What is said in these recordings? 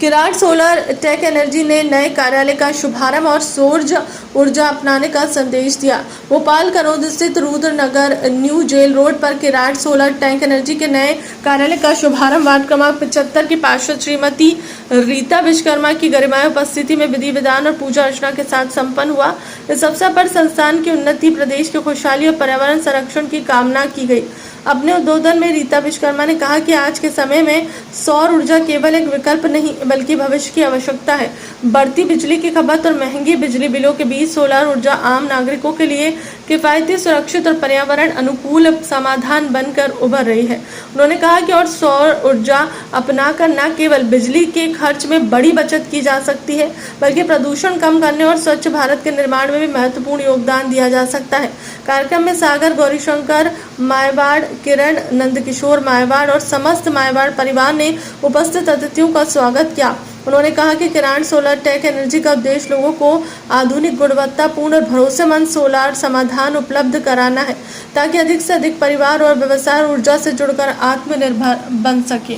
किराट solar take energy ने नए कार्यालय का शुभारंभ और सौर ऊर्जा अपनाने का संदेश दिया। भोपाल करोद स्थित रुद्रनगर न्यू जेल रोड पर किराट सोलर टेक एनर्जी के नए कार्यालय का शुभारंभ वार्ड क्रमांक 75 की पार्षद श्रीमती रीता विश्वकर्मा की गरिमामय उपस्थिति में विधि विधान और पूजा अर्चना के साथ संपन्न हुआ। इस अवसर पर संस्थान की उन्नति, प्रदेश की खुशहाली और पर्यावरण संरक्षण की कामना की गई। अपने उद्बोधन में रीता विश्वकर्मा ने कहा कि आज के समय में सौर ऊर्जा केवल एक विकल्प नहीं बल्कि भविष्य की आवश्यकता है। बढ़ती बिजली की खपत और महंगी बिजली बिलों के बीच सोलर ऊर्जा आम नागरिकों के लिए किफायती, सुरक्षित और पर्यावरण अनुकूल समाधान बनकर उभर रही है। उन्होंने कहा कि और सौर ऊर्जा अपनाकर न केवल बिजली के खर्च में बड़ी बचत की जा सकती है बल्कि प्रदूषण कम करने और स्वच्छ भारत के निर्माण में भी महत्वपूर्ण योगदान दिया जा सकता है। कार्यक्रम में सागर गौरीशंकर मायवाड़, किरण नंदकिशोर मायवाड़ और समस्त मायवाड़ परिवार ने उपस्थित अतिथियों का स्वागत किया। उन्होंने कहा कि किराट सोलर टेक एनर्जी का उद्देश्य लोगों को आधुनिक, गुणवत्तापूर्ण और भरोसेमंद सोलर समाधान उपलब्ध कराना है ताकि अधिक से अधिक परिवार और व्यवसाय ऊर्जा से जुड़कर आत्मनिर्भर बन सके।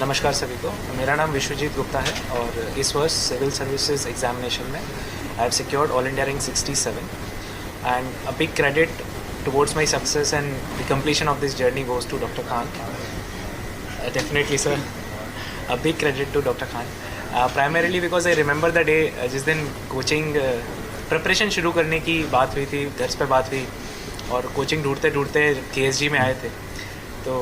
नमस्कार सभी को, मेरा नाम विश्वजीत गुप्ता है और इस वर्ष सिविल सर्विसेज एग्जामिनेशन में I have secured all India rank 67 and a big credit towards my success and the completion of this journey goes to Dr. Khan. Definitely sir, a big credit to Dr. Khan. Primarily because I remember the day जिस दिन coaching preparation शुरू करने की बात हुई थी, घर पे बात हुई और कोचिंग ढूंढते ढूंढते KSG में आए थे। तो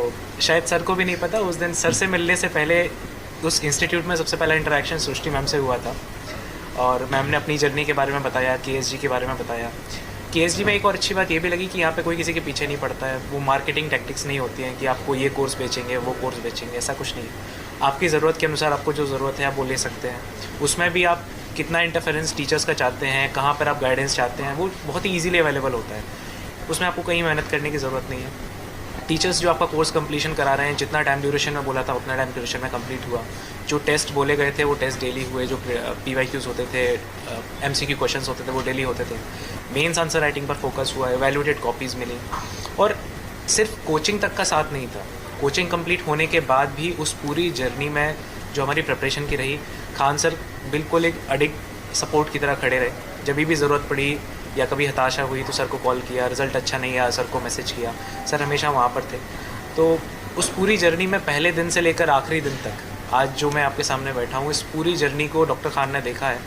शायद सर को भी नहीं पता, उस दिन सर से मिलने से पहले उस इंस्टीट्यूट में सबसे पहला इंटरेक्शन सृष्टि मैम से हुआ था और मैम ने अपनी जर्नी के बारे में बताया, KSG के बारे में बताया। KSG में एक और अच्छी बात ये भी लगी कि यहाँ पे कोई किसी के पीछे नहीं पड़ता है। वो मार्केटिंग टैक्टिक्स नहीं होती हैं कि आपको ये कोर्स बेचेंगे, वो कोर्स बेचेंगे, ऐसा कुछ नहीं है। आपकी ज़रूरत के अनुसार आपको जो ज़रूरत है आप वो ले सकते हैं। उसमें भी आप कितना इंटरफेरेंस टीचर्स का चाहते हैं, कहाँ पर आप गाइडेंस चाहते हैं, वो बहुत ही ईजीली अवेलेबल होता है। उसमें आपको कहीं मेहनत करने की ज़रूरत नहीं है। टीचर्स जो आपका कोर्स कंप्लीशन करा रहे हैं, जितना टाइम ड्यूरेशन में बोला था उतना टाइम ड्यूरेशन में कंप्लीट हुआ। जो टेस्ट बोले गए थे वो टेस्ट डेली हुए, जो PYQs होते थे, MCQ क्वेश्चंस होते थे वो डेली होते थे। मेंस आंसर राइटिंग पर फोकस हुआ, एवेल्युएटेड कॉपीज़ मिली। और सिर्फ कोचिंग तक का साथ नहीं था, कोचिंग कंप्लीट होने के बाद भी उस पूरी जर्नी में जो हमारी प्रिपरेशन की रही, खान सर बिल्कुल एक अडिग सपोर्ट की तरह खड़े रहे। जब भी ज़रूरत पड़ी या कभी हताशा हुई तो सर को कॉल किया, रिज़ल्ट अच्छा नहीं आया सर को मैसेज किया, सर हमेशा वहाँ पर थे। तो उस पूरी जर्नी में पहले दिन से लेकर आखिरी दिन तक, आज जो मैं आपके सामने बैठा हूँ, इस पूरी जर्नी को डॉक्टर खान ने देखा है।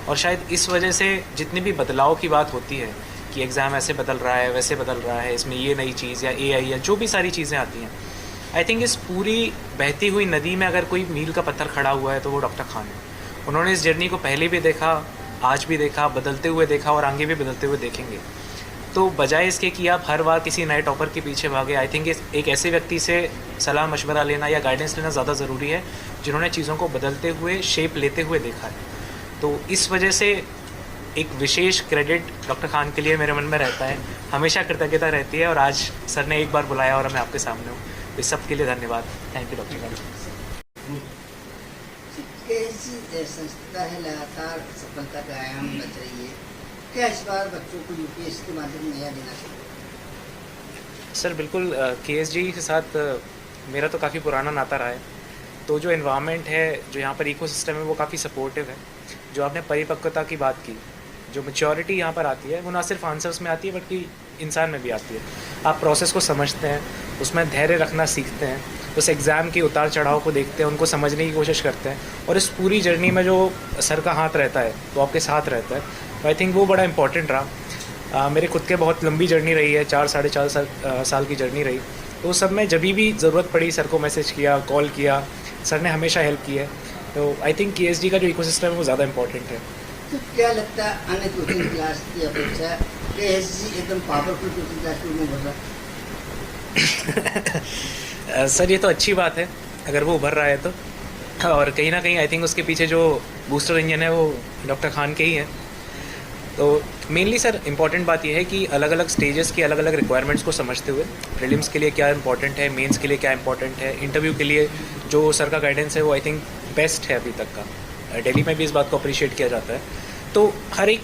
और शायद इस वजह से जितनी भी बदलाव की बात होती है कि एग्ज़ाम ऐसे बदल रहा है, वैसे बदल रहा है, इसमें ये नई चीज़ या AI या जो भी सारी चीज़ें आती हैं, आई थिंक इस पूरी बहती हुई नदी में अगर कोई मील का पत्थर खड़ा हुआ है तो वो डॉक्टर खान है। उन्होंने इस जर्नी को पहले भी देखा, आज भी देखा, बदलते हुए देखा और आगे भी बदलते हुए देखेंगे। तो बजाय इसके कि आप हर बार किसी नए टॉपर के पीछे भागे, आई थिंक एक ऐसे व्यक्ति से सलाह मशवरा लेना या गाइडेंस लेना ज़्यादा ज़रूरी है जिन्होंने चीज़ों को बदलते हुए, शेप लेते हुए देखा है। तो इस वजह से एक विशेष क्रेडिट डॉक्टर खान के लिए मेरे मन में रहता है, हमेशा कृतज्ञता रहती है। और आज सर ने एक बार बुलाया और मैं आपके सामने हूँ, इस सब के लिए धन्यवाद। Thank you doctor Khan. कैसी संस्था है, लगातार सफलता का आयाम बच रही है, क्या इस बार बच्चों को UPSC के माध्यम नया देना चाहिए? सर बिल्कुल, KSG के साथ मेरा तो काफ़ी पुराना नाता रहा है। तो जो एनवायरनमेंट है, जो यहाँ पर इकोसिस्टम है, वो काफ़ी सपोर्टिव है। जो आपने परिपक्वता की बात की, जो मैच्योरिटी यहाँ पर आती है, वो ना सिर्फ आंसर्स में आती है बल्कि इंसान में भी आती है। आप प्रोसेस को समझते हैं, उसमें धैर्य रखना सीखते हैं, उस एग्ज़ाम के उतार चढ़ाव को देखते हैं, उनको समझने की कोशिश करते हैं और इस पूरी जर्नी में जो सर का हाथ रहता है वो आपके साथ रहता है। तो आई थिंक वो बड़ा इंपॉर्टेंट रहा। मेरे खुद के बहुत लंबी जर्नी रही है, 4-4.5 साल की जर्नी रही। तो उस सब में जब भी ज़रूरत पड़ी सर को मैसेज किया, कॉल किया, सर ने हमेशा हेल्प की है। तो आई थिंक KSG का जो इकोसिस्टम है वो ज़्यादा इंपॉर्टेंट है। तो क्या लगता है अन्य कोचिंग क्लास की अपेक्षा KSG एकदम पावरफुल कोचिंग क्लास में उभर रहा? सर ये तो अच्छी बात है अगर वो उभर रहा है तो, और कहीं ना कहीं आई थिंक उसके पीछे जो बूस्टर इंजन है वो डॉक्टर खान के ही है। तो मेनली सर इम्पॉर्टेंट बात यह है कि अलग अलग स्टेजेस की अलग अलग रिक्वायरमेंट्स को समझते हुए प्रीलिम्स के लिए क्या इंपॉर्टेंट है, मेंस के लिए क्या इंपॉर्टेंट है, इंटरव्यू के लिए जो सर का गाइडेंस है वो आई थिंक बेस्ट है अभी तक का। दिल्ली में भी इस बात को अप्रिशिएट किया जाता है। तो हर एक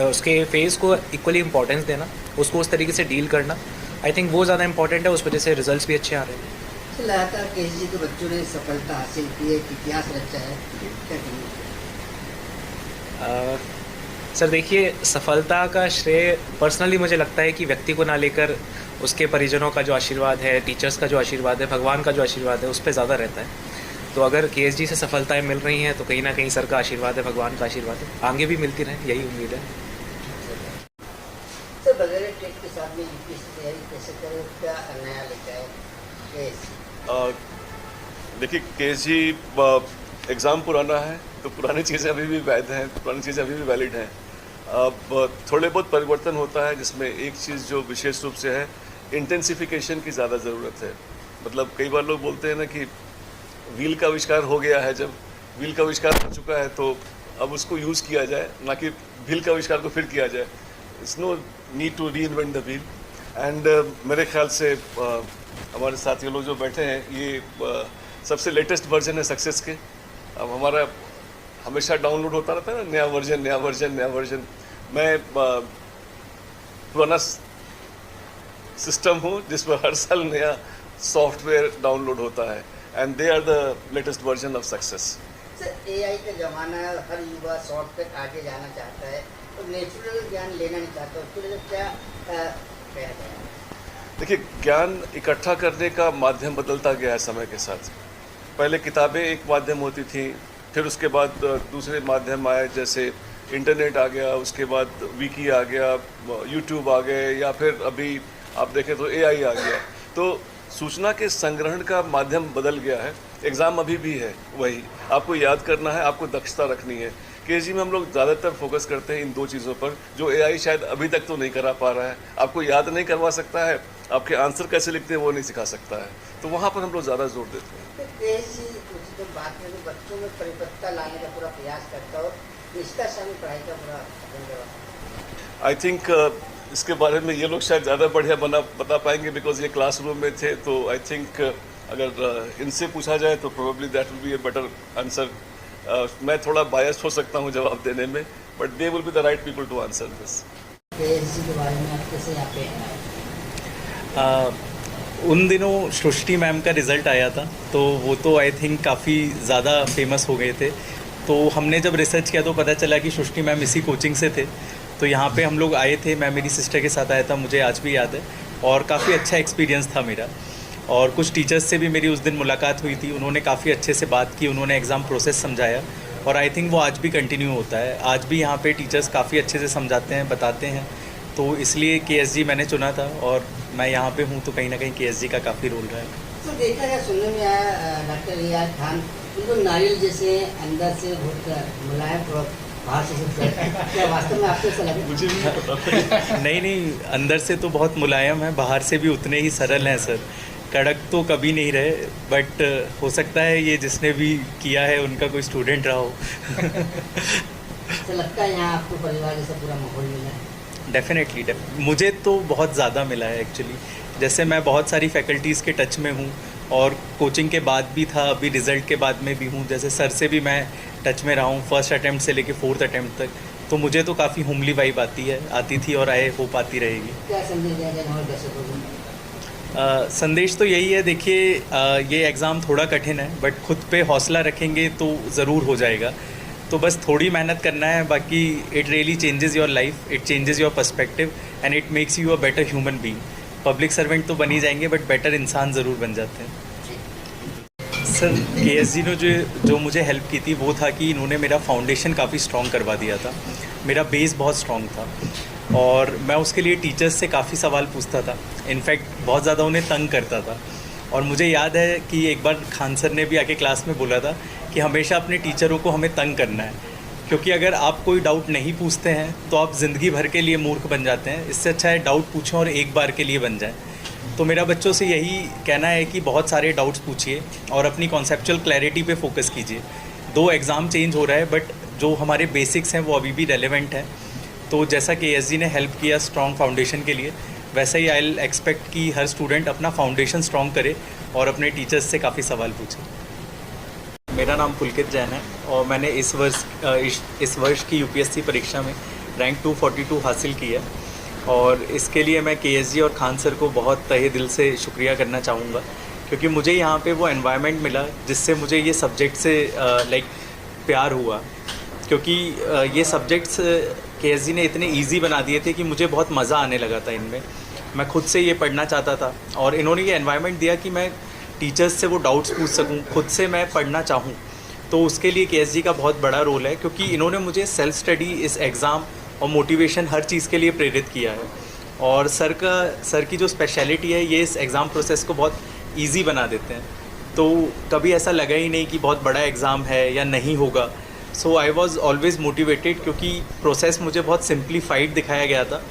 उसके फेज़ को इक्वली इंपॉर्टेंस देना, उसको उस तरीके से डील करना, आई थिंक वो ज़्यादा इंपॉर्टेंट है। उस वजह से रिजल्ट्स भी अच्छे आ रहे हैं। लगातार KSG के बच्चों ने सफलता हासिल की है, इतिहास रचा है, क्या कहेंगे? सर देखिए, सफलता का श्रेय पर्सनली मुझे लगता है कि व्यक्ति को ना लेकर उसके परिजनों का जो आशीर्वाद है, टीचर्स का जो आशीर्वाद है, भगवान का जो आशीर्वाद है, उस पर ज़्यादा रहता है। तो अगर KSG से सफलताएं मिल रही हैं तो कहीं ना कहीं सर का आशीर्वाद है, भगवान का आशीर्वाद है, आगे भी मिलती रहे, यही उम्मीद है। तो बगैर टेक के साथ में UPSC तैयारी कैसे करें, क्या नया लेकर आए KSG? देखिए KSG एग्ज़ाम पुराना है तो पुरानी चीज़ें अभी भी वैध हैं, पुरानी चीज़ें अभी भी वैलिड हैं। अब थोड़े बहुत परिवर्तन होता है, जिसमें एक चीज़ जो विशेष रूप से है, इंटेंसिफिकेशन की ज़्यादा ज़रूरत है। मतलब कई बार लोग बोलते हैं ना कि व्हील का आविष्कार हो गया है, जब व्हील का आविष्कार हो चुका है तो अब उसको यूज़ किया जाए, ना कि व्हील का आविष्कार को फिर किया जाए। It's no need to reinvent the wheel. And मेरे ख्याल से हमारे साथी लोग जो बैठे हैं, ये सबसे लेटेस्ट वर्जन है सक्सेस के। अब हमारा हमेशा डाउनलोड होता रहता है ना, नया वर्जन नया वर्जन नया वर्जन। मैं पुराना सिस्टम हूँ जिस पर हर साल नया सॉफ्टवेयर डाउनलोड होता है, and they are the latest version of success. Sir AI का ज़माना है, हर युवा शॉर्टकट आगे जाना चाहता है, तो नेचुरल ज्ञान लेना नहीं चाहता, उसके लिए क्या कहा जाए? देखिए, ज्ञान इकट्ठा करने का माध्यम बदलता गया है समय के साथ। पहले किताबें एक माध्यम होती थी, फिर उसके बाद दूसरे माध्यम आए, जैसे इंटरनेट आ गया, उसके बाद विकी आ गया, यूट्यूब आ गए, या फिर अभी आप देखें तो AI आ गया। तो सूचना के संग्रहण का माध्यम बदल गया है। एग्ज़ाम अभी भी है वही, आपको याद करना है, आपको दक्षता रखनी है। KSG में हम लोग ज़्यादातर फोकस करते हैं इन दो चीज़ों पर, जो AI शायद अभी तक तो नहीं करा पा रहा है। आपको याद नहीं करवा सकता है, आपके आंसर कैसे लिखते हैं वो नहीं सिखा सकता है, तो वहाँ पर हम लोग ज़्यादा जोर देते हैं। तो KSG तो बात में तो बच्चों में परिपक्वता लाने का पूरा प्रयास करता हो, इसका शामिल पढ़ाई का पूरा आई थिंक इसके बारे में ये लोग शायद ज़्यादा बढ़िया बता पाएंगे, बिकॉज ये क्लासरूम में थे। तो आई थिंक अगर इनसे पूछा जाए तो probably that will be a better answer. मैं थोड़ा बायस्ड हो सकता हूँ जवाब देने में, but they will be the right people to answer this. KSG के बारे में आप कैसे यहाँ पे उन दिनों सृष्टि मैम का रिज़ल्ट आया था, तो वो तो आई थिंक काफ़ी ज़्यादा फेमस हो गए थे। तो हमने जब रिसर्च किया तो पता चला कि सृष्टि मैम इसी कोचिंग से थे। तो यहाँ पे हम लोग आए थे, मैं मेरी सिस्टर के साथ आया था, मुझे आज भी याद है, और काफ़ी अच्छा एक्सपीरियंस था मेरा। और कुछ टीचर्स से भी मेरी उस दिन मुलाकात हुई थी, उन्होंने काफ़ी अच्छे से बात की, उन्होंने एग्ज़ाम प्रोसेस समझाया और आई थिंक वो आज भी कंटिन्यू होता है। आज भी यहाँ पे टीचर्स काफ़ी अच्छे से समझाते हैं, बताते हैं, तो इसलिए KSG मैंने चुना था और मैं यहाँ पे हूँ तो कहीं ना कहीं KSG का काफ़ी रोल रहा है। तो देखा गया, सुनने में आया डॉक्टर रियाज खान बिल्कुल नारियल जैसे अंदर से बहुत मुलायम और बाहर से सब क्या वास्तव में आपको ऐसा लगे? मुझे नहीं पता। नहीं, अंदर से तो बहुत मुलायम है, बाहर से भी उतने ही सरल हैं सर। कड़क तो कभी नहीं रहे, बट हो सकता है ये जिसने भी किया है उनका कोई स्टूडेंट रहा हो। तो लगता है यहाँ आपको परिवार जैसा पूरा माहौल मिला है? डेफिनेटली मुझे तो बहुत ज़्यादा मिला है एक्चुअली। जैसे मैं बहुत सारी फैकल्टीज़ के टच में हूँ और कोचिंग के बाद भी था, अभी रिज़ल्ट के बाद में भी हूँ। जैसे सर से भी मैं टच में रहा हूँ फर्स्ट अटैम्प्ट से लेके 4th अटैम्प्ट तक, तो मुझे तो काफ़ी होमली वाइब आती थी और आई होप आती रहेगी। क्या संदेश दिया जाए हमारे दर्शकों को? संदेश तो यही है, देखिए ये एग्ज़ाम थोड़ा कठिन है बट खुद पे हौसला रखेंगे तो ज़रूर हो जाएगा। तो बस थोड़ी मेहनत करना है, बाकी it really changes your life, it changes your perspective and it makes you a better human being. Public servant तो बन ही जाएंगे बट बेटर इंसान ज़रूर बन जाते हैं। सर KSG ने जो मुझे हेल्प की थी वो था कि इन्होंने मेरा फाउंडेशन काफ़ी स्ट्रॉन्ग करवा दिया था। मेरा बेस बहुत स्ट्रॉन्ग था और मैं उसके लिए टीचर्स से काफ़ी सवाल पूछता था, इनफैक्ट बहुत ज़्यादा उन्हें तंग करता था। और मुझे याद है कि एक बार खान सर ने भी आके क्लास में बोला था कि हमेशा अपने टीचरों को हमें तंग करना है, क्योंकि अगर आप कोई डाउट नहीं पूछते हैं तो आप ज़िंदगी भर के लिए मूर्ख बन जाते हैं। इससे अच्छा है डाउट पूछें और एक बार के लिए बन जाए। तो मेरा बच्चों से यही कहना है कि बहुत सारे डाउट्स पूछिए और अपनी कॉन्सेप्चुअल क्लैरिटी पे फोकस कीजिए। 2 एग्ज़ाम चेंज हो रहा है बट जो हमारे बेसिक्स हैं वो अभी भी रेलेवेंट हैं। तो जैसा KSG ने हेल्प किया स्ट्रॉन्ग फाउंडेशन के लिए, वैसे ही आई एक्सपेक्ट कि हर स्टूडेंट अपना फाउंडेशन स्ट्रॉन्ग करे और अपने टीचर्स से काफ़ी सवाल पूछे। मेरा नाम पुलकित जैन है और मैंने इस वर्ष की UPSC परीक्षा में रैंक 242 हासिल की है और इसके लिए मैं KSG और खान सर को बहुत तहे दिल से शुक्रिया करना चाहूँगा, क्योंकि मुझे यहाँ पे वो एनवायरनमेंट मिला जिससे मुझे ये सब्जेक्ट से प्यार हुआ। क्योंकि ये सब्जेक्ट्स KSG ने इतने इजी बना दिए थे कि मुझे बहुत मज़ा आने लगा था इनमें। मैं खुद से ये पढ़ना चाहता था और इन्होंने ये एनवायरनमेंट दिया कि मैं टीचर्स से वो डाउट्स पूछ सकूं, खुद से मैं पढ़ना चाहूं। तो उसके लिए KSG का बहुत बड़ा रोल है, क्योंकि इन्होंने मुझे सेल्फ स्टडी, इस एग्ज़ाम और मोटिवेशन हर चीज़ के लिए प्रेरित किया है। और सर की जो स्पेशलिटी है, ये इस एग्ज़ाम प्रोसेस को बहुत ईजी बना देते हैं। तो कभी ऐसा लगा ही नहीं कि बहुत बड़ा एग्ज़ाम है या नहीं होगा। सो आई वॉज़ ऑलवेज़ मोटिवेटेड, क्योंकि प्रोसेस मुझे बहुत सिंप्लीफाइड दिखाया गया था।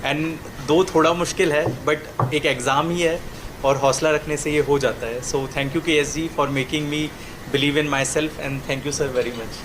एंड दो थोड़ा मुश्किल है बट एक एग्ज़ाम ही है और हौसला रखने से ये हो जाता है। So thank you KSG for making me believe in my self and thank you sir very much.